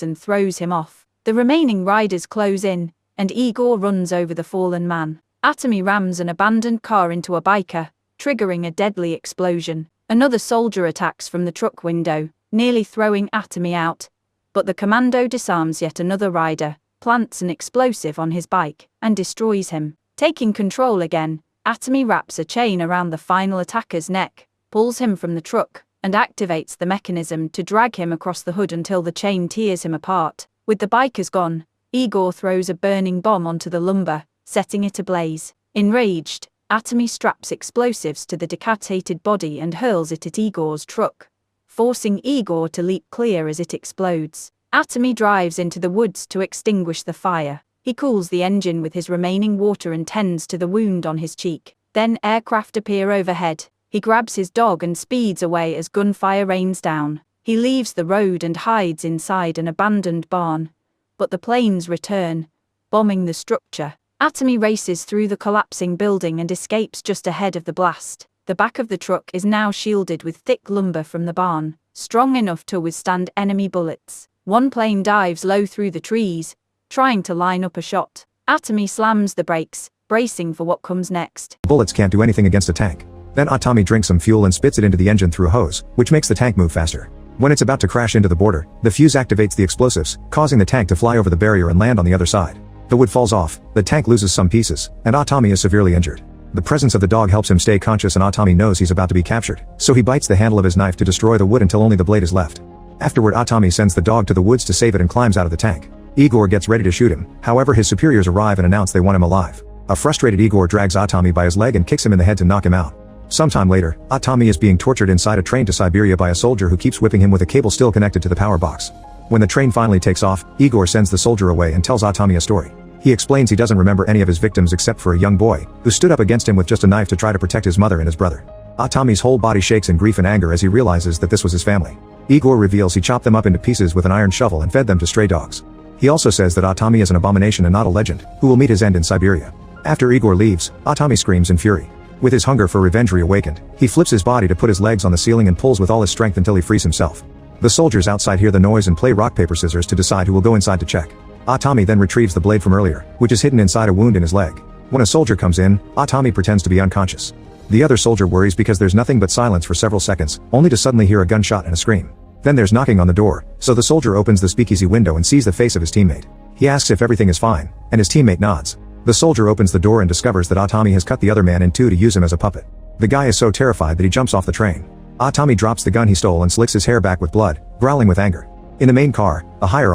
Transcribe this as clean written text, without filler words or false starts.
and throws him off. The remaining riders close in, and Igor runs over the fallen man. Atomy rams an abandoned car into a biker, triggering a deadly explosion. Another soldier attacks from the truck window, nearly throwing Atomy out, but the commando disarms yet another rider, plants an explosive on his bike, and destroys him. Taking control again, Atomy wraps a chain around the final attacker's neck, pulls him from the truck, and activates the mechanism to drag him across the hood until the chain tears him apart. With the bikers gone, Igor throws a burning bomb onto the lumber, setting it ablaze. Enraged, Atomy straps explosives to the decapitated body and hurls it at Igor's truck, forcing Igor to leap clear as it explodes. Atomy drives into the woods to extinguish the fire. He cools the engine with his remaining water and tends to the wound on his cheek. Then aircraft appear overhead. He grabs his dog and speeds away as gunfire rains down. He leaves the road and hides inside an abandoned barn, but the planes return, bombing the structure. Atomy races through the collapsing building and escapes just ahead of the blast. The back of the truck is now shielded with thick lumber from the barn, strong enough to withstand enemy bullets. One plane dives low through the trees, trying to line up a shot. Atomy slams the brakes, bracing for what comes next. Bullets can't do anything against a tank. Then Atomy drinks some fuel and spits it into the engine through a hose, which makes the tank move faster. When it's about to crash into the border, the fuse activates the explosives, causing the tank to fly over the barrier and land on the other side. The wood falls off, the tank loses some pieces, and Atomy is severely injured. The presence of the dog helps him stay conscious, and Atomy knows he's about to be captured, so he bites the handle of his knife to destroy the wood until only the blade is left. Afterward, Atomy sends the dog to the woods to save it and climbs out of the tank. Igor gets ready to shoot him, however his superiors arrive and announce they want him alive. A frustrated Igor drags Atomy by his leg and kicks him in the head to knock him out. Sometime later, Atomy is being tortured inside a train to Siberia by a soldier who keeps whipping him with a cable still connected to the power box. When the train finally takes off, Igor sends the soldier away and tells Atomy a story. He explains he doesn't remember any of his victims except for a young boy, who stood up against him with just a knife to try to protect his mother and his brother. Atomy's whole body shakes in grief and anger as he realizes that this was his family. Igor reveals he chopped them up into pieces with an iron shovel and fed them to stray dogs. He also says that Atomy is an abomination and not a legend, who will meet his end in Siberia. After Igor leaves, Atomy screams in fury. With his hunger for revenge reawakened, he flips his body to put his legs on the ceiling and pulls with all his strength until he frees himself. The soldiers outside hear the noise and play rock paper scissors to decide who will go inside to check. Atomy then retrieves the blade from earlier, which is hidden inside a wound in his leg. When a soldier comes in, Atomy pretends to be unconscious. The other soldier worries because there's nothing but silence for several seconds, only to suddenly hear a gunshot and a scream. Then there's knocking on the door, so the soldier opens the speakeasy window and sees the face of his teammate. He asks if everything is fine, and his teammate nods. The soldier opens the door and discovers that Atomy has cut the other man in two to use him as a puppet. The guy is so terrified that he jumps off the train. Atomy drops the gun he stole and slicks his hair back with blood, growling with anger. In the main car, a higher